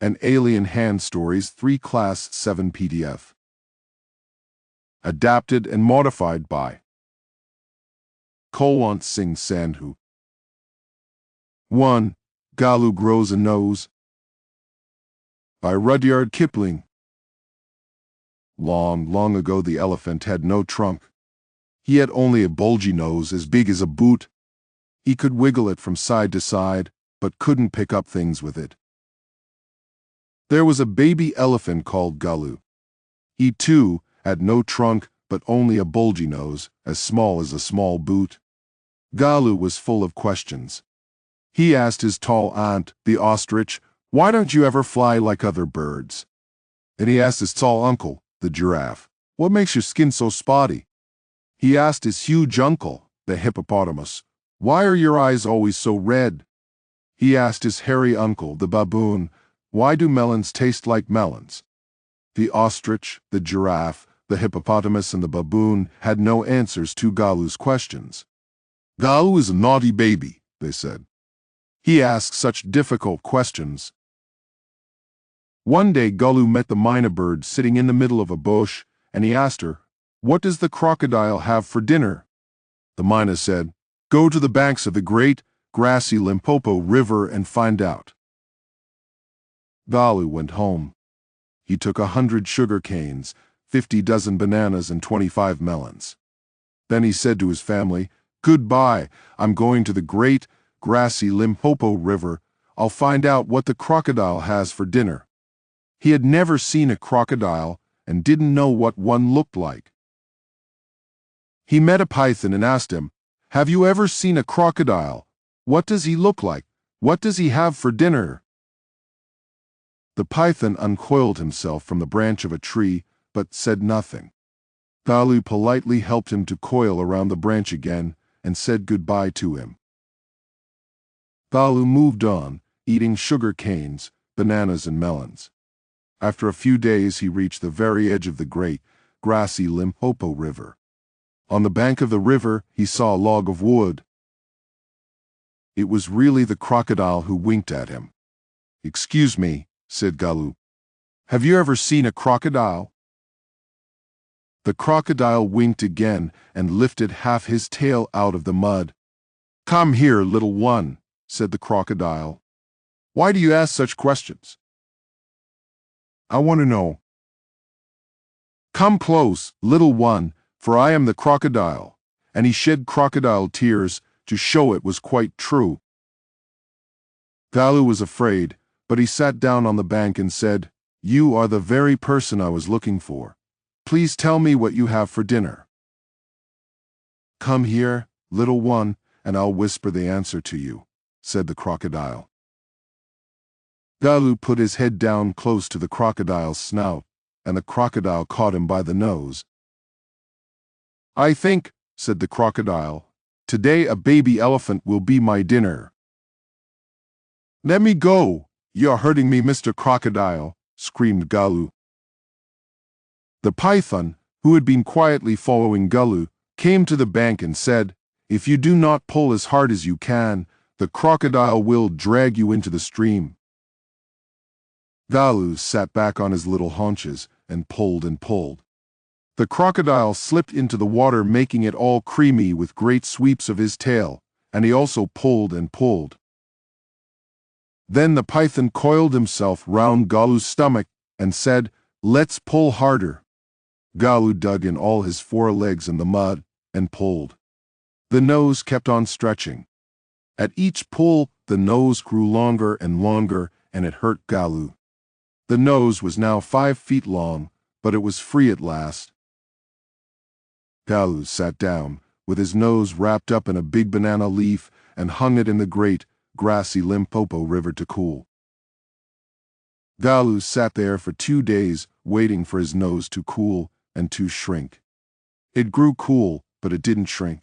and Alien Hand Stories 3 Class 7 PDF. Adapted and modified by Kulwant Singh Sandhu. 1. Galu Grows a Nose by Rudyard Kipling. Long, long ago the elephant had no trunk. He had only a bulgy nose as big as a boot. He could wiggle it from side to side, but couldn't pick up things with it. There was a baby elephant called Galu. He, too, had no trunk but only a bulgy nose, as small as a small boot. Galu was full of questions. He asked his tall aunt, the ostrich, "Why don't you ever fly like other birds?" And he asked his tall uncle, the giraffe, "What makes your skin so spotty?" He asked his huge uncle, the hippopotamus, "Why are your eyes always so red?" He asked his hairy uncle, the baboon, "Why do melons taste like melons?" The ostrich, the giraffe, the hippopotamus, and the baboon had no answers to Galu's questions. "Galu is a naughty baby," they said. "He asks such difficult questions." One day Galu met the mynah bird sitting in the middle of a bush, and he asked her, "What does the crocodile have for dinner?" The mynah said, "Go to the banks of the great, grassy Limpopo River and find out." Galu went home. He took 100 sugar canes, 50 dozen bananas, and 25 melons. Then he said to his family, "Goodbye, I'm going to the great, grassy Limpopo River. I'll find out what the crocodile has for dinner." He had never seen a crocodile and didn't know what one looked like. He met a python and asked him, "Have you ever seen a crocodile? What does he look like? What does he have for dinner?" The python uncoiled himself from the branch of a tree, but said nothing. Galu politely helped him to coil around the branch again and said goodbye to him. Galu moved on, eating sugar canes, bananas, and melons. After a few days he reached the very edge of the great, grassy Limpopo River. On the bank of the river he saw a log of wood. It was really the crocodile who winked at him. "Excuse me," said Galu. "Have you ever seen a crocodile?" The crocodile winked again and lifted half his tail out of the mud. "Come here, little one," said the crocodile. "Why do you ask such questions?" "I want to know." "Come close, little one, for I am the crocodile." And he shed crocodile tears to show it was quite true. Galu was afraid, but he sat down on the bank and said, "You are the very person I was looking for. Please tell me what you have for dinner." "Come here, little one, and I'll whisper the answer to you," said the crocodile. Galu put his head down close to the crocodile's snout, and the crocodile caught him by the nose. "I think," said the crocodile, "today a baby elephant will be my dinner." "Let me go! You're hurting me, Mr. Crocodile," screamed Galu. The python, who had been quietly following Galu, came to the bank and said, "If you do not pull as hard as you can, the crocodile will drag you into the stream." Galu sat back on his little haunches and pulled and pulled. The crocodile slipped into the water, making it all creamy with great sweeps of his tail, and he also pulled and pulled. Then the python coiled himself round Galu's stomach and said, "Let's pull harder." Galu dug in all his 4 legs in the mud and pulled. The nose kept on stretching. At each pull, the nose grew longer and longer, and it hurt Galu. The nose was now 5 feet long, but it was free at last. Galu sat down, with his nose wrapped up in a big banana leaf, and hung it in the great, grassy Limpopo River to cool. Galu sat there for 2 days, waiting for his nose to cool and to shrink. It grew cool, but it didn't shrink.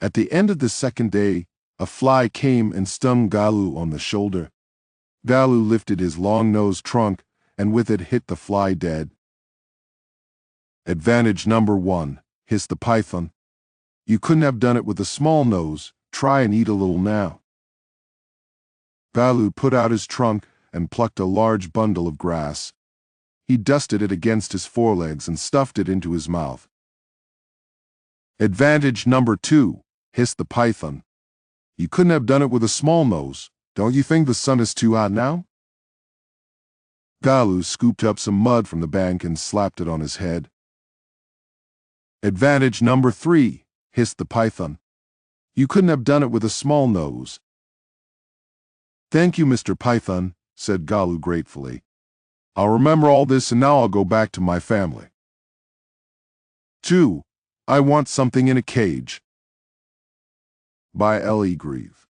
At the end of the 2nd day, a fly came and stung Galu on the shoulder. Galu lifted his long-nosed trunk, and with it hit the fly dead. "Advantage number 1, hissed the python. "You couldn't have done it with a small nose. Try and eat a little now." Galu put out his trunk and plucked a large bundle of grass. He dusted it against his forelegs and stuffed it into his mouth. "Advantage number 2, hissed the python. "You couldn't have done it with a small nose. Don't you think the sun is too hot now?" Galu scooped up some mud from the bank and slapped it on his head. "Advantage number 3, hissed the python. "You couldn't have done it with a small nose." "Thank you, Mr. Python," said Galu gratefully. "I'll remember all this, and now I'll go back to my family." 2. I Want Something in a Cage, by L. E. Grieve.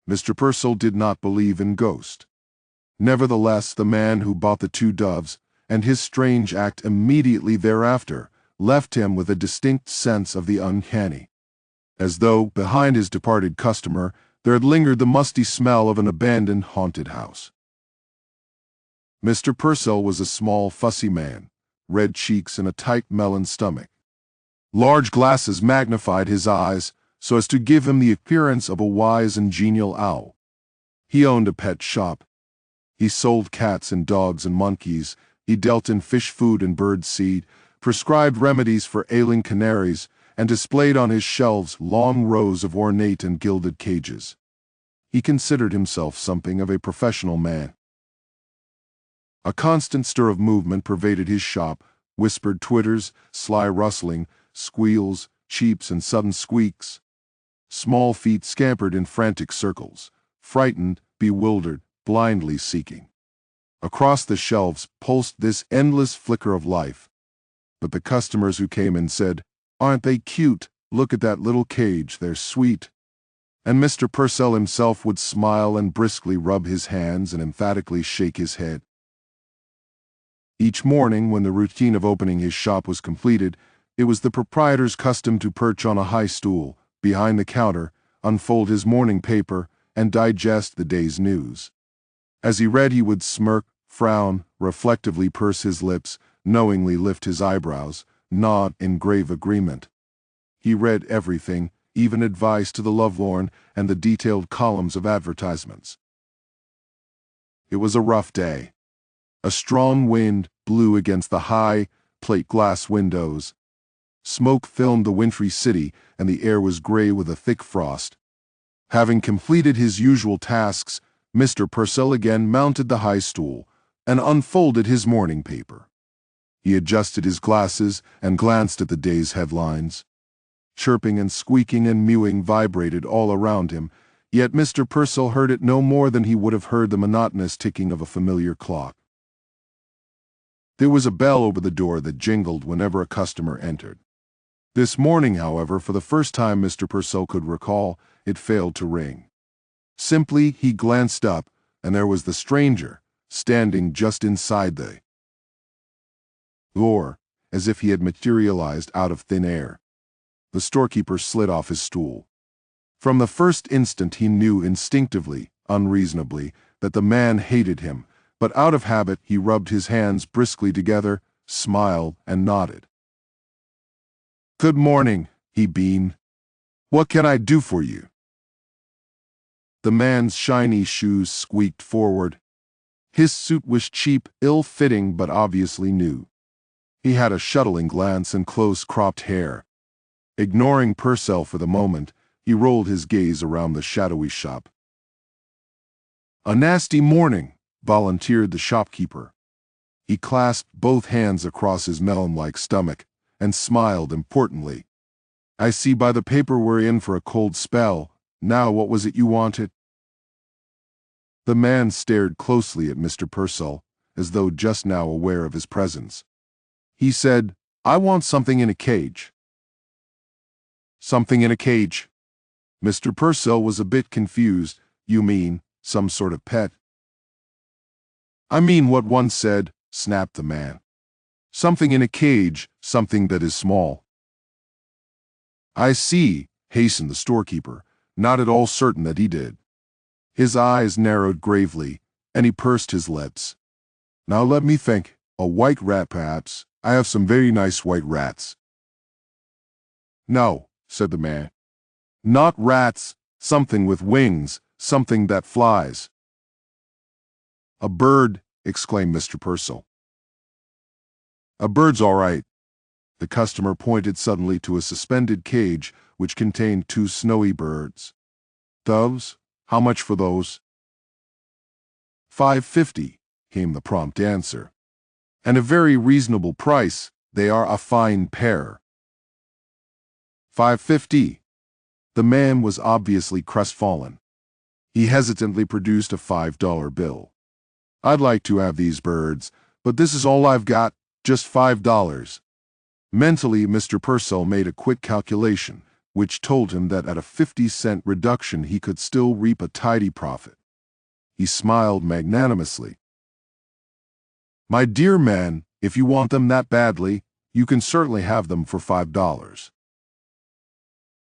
Mr. Purcell did not believe in ghosts. Nevertheless, the man who bought the 2 doves, and his strange act immediately thereafter, left him with a distinct sense of the uncanny, as though, behind his departed customer, there had lingered the musty smell of an abandoned haunted house. Mr. Purcell was a small, fussy man, red cheeks and a tight melon stomach. Large glasses magnified his eyes so as to give him the appearance of a wise and genial owl. He owned a pet shop. He sold cats and dogs and monkeys. He dealt in fish food and bird seed, prescribed remedies for ailing canaries, and displayed on his shelves long rows of ornate and gilded cages. He considered himself something of a professional man. A constant stir of movement pervaded his shop, whispered twitters, sly rustling, squeals, cheeps, and sudden squeaks. Small feet scampered in frantic circles, frightened, bewildered, blindly seeking. Across the shelves pulsed this endless flicker of life. But the customers who came in said, "Aren't they cute? Look at that little cage, they're sweet." And Mr. Purcell himself would smile and briskly rub his hands and emphatically shake his head. Each morning, when the routine of opening his shop was completed, it was the proprietor's custom to perch on a high stool, behind the counter, unfold his morning paper, and digest the day's news. As he read, he would smirk, frown, reflectively purse his lips, knowingly lift his eyebrows, nod in grave agreement. He read everything, even advice to the lovelorn and the detailed columns of advertisements. It was a rough day. A strong wind blew against the high, plate-glass windows. Smoke filmed the wintry city, and the air was gray with a thick frost. Having completed his usual tasks, Mr. Purcell again mounted the high stool and unfolded his morning paper. He adjusted his glasses and glanced at the day's headlines. Chirping and squeaking and mewing vibrated all around him, yet Mr. Purcell heard it no more than he would have heard the monotonous ticking of a familiar clock. There was a bell over the door that jingled whenever a customer entered. This morning, however, for the first time Mr. Purcell could recall, it failed to ring. Simply, he glanced up, and there was the stranger, standing just inside the door, as if he had materialized out of thin air. The storekeeper slid off his stool. From the first instant he knew instinctively, unreasonably, that the man hated him, but out of habit he rubbed his hands briskly together, smiled, and nodded. "Good morning," he beamed. "What can I do for you?" The man's shiny shoes squeaked forward. His suit was cheap, ill-fitting, but obviously new. He had a shuttling glance and close-cropped hair. Ignoring Purcell for the moment, he rolled his gaze around the shadowy shop. "A nasty morning," volunteered the shopkeeper. He clasped both hands across his melon-like stomach and smiled importantly. "I see by the paper we're in for a cold spell. Now, what was it you wanted?" The man stared closely at Mr. Purcell, as though just now aware of his presence. He said, "I want something in a cage." "Something in a cage?" Mr. Purcell was a bit confused. "You mean some sort of pet?" "I mean what one said," snapped the man. "Something in a cage, something that is small." "I see," hastened the storekeeper, not at all certain that he did. His eyes narrowed gravely, and he pursed his lips. "Now let me think. A white rat, perhaps. I have some very nice white rats." "No," said the man. "Not rats. Something with wings, something that flies." A bird, exclaimed Mr. Purcell. A bird's all right. The customer pointed suddenly to a suspended cage which contained 2 snowy birds. Doves? How much for those? $5.50, came the prompt answer. And a very reasonable price. They are a fine pair. $5.50. The man was obviously crestfallen. He hesitantly produced a $5 bill. I'd like to have these birds, but this is all I've got, just $5. Mentally, Mr. Purcell made a quick calculation, which told him that at a 50-cent reduction he could still reap a tidy profit. He smiled magnanimously. My dear man, if you want them that badly, you can certainly have them for $5.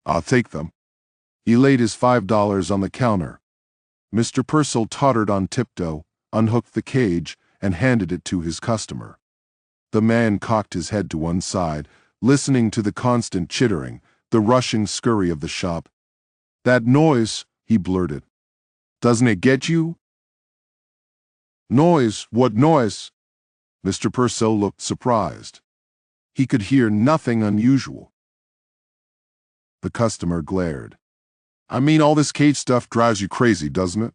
I'll take them. He laid his $5 on the counter. Mr. Purcell tottered on tiptoe, unhooked the cage, and handed it to his customer. The man cocked his head to one side, listening to the constant chittering, the rushing scurry of the shop. That noise, he blurted. Doesn't it get you? Noise? What noise? Mr. Purcell looked surprised. He could hear nothing unusual. The customer glared. I mean, all this cage stuff drives you crazy, doesn't it?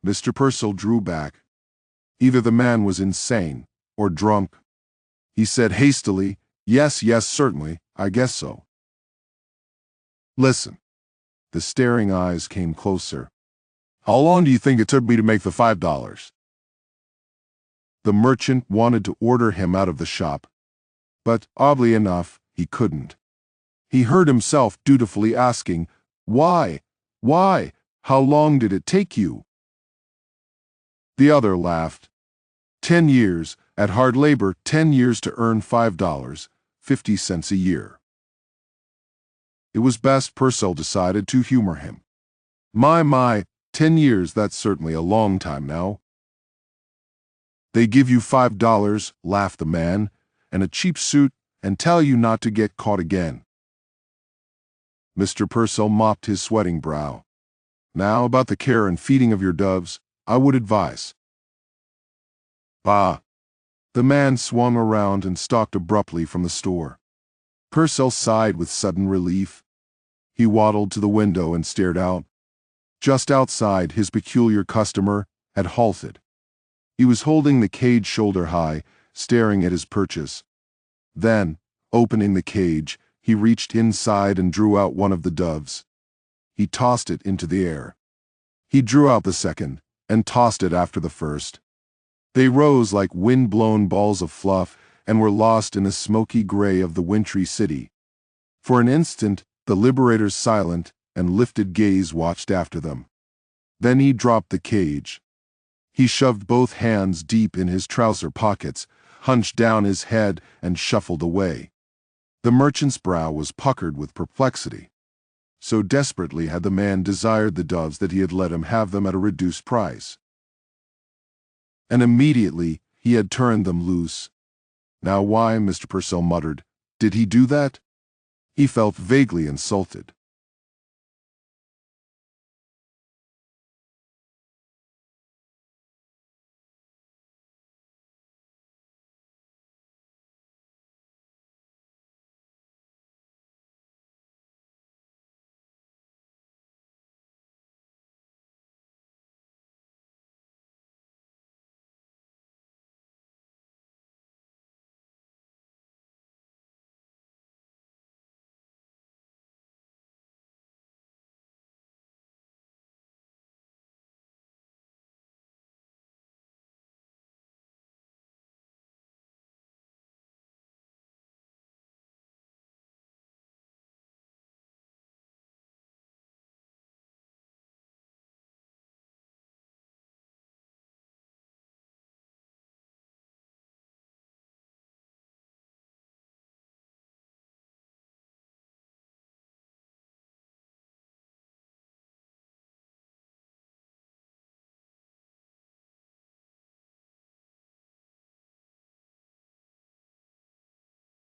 Mr. Purcell drew back. Either the man was insane or drunk. He said hastily, Yes, certainly, I guess so. Listen. The staring eyes came closer. How long do you think it took me to make the $5? The merchant wanted to order him out of the shop, but oddly enough, he couldn't. He heard himself dutifully asking, Why? How long did it take you? The other laughed. 10 years, at hard labor, 10 years to earn $5.50 a year. It was best, Purcell decided, to humor him. My, 10 years, that's certainly a long time now. They give you $5, laughed the man, and a cheap suit, and tell you not to get caught again. Mr. Purcell mopped his sweating brow. Now about the care and feeding of your doves, I would advise. Bah! The man swung around and stalked abruptly from the store. Purcell sighed with sudden relief. He waddled to the window and stared out. Just outside, his peculiar customer had halted. He was holding the cage shoulder high, staring at his purchase. Then, opening the cage, he reached inside and drew out one of the doves. He tossed it into the air. He drew out the second and tossed it after the first. They rose like wind-blown balls of fluff and were lost in the smoky gray of the wintry city. For an instant, the liberator's silent and lifted gaze watched after them. Then he dropped the cage. He shoved both hands deep in his trouser pockets, hunched down his head, and shuffled away. The merchant's brow was puckered with perplexity. So desperately had the man desired the doves that he had let him have them at a reduced price. And immediately he had turned them loose. Now why, Mr. Purcell muttered, did he do that? He felt vaguely insulted.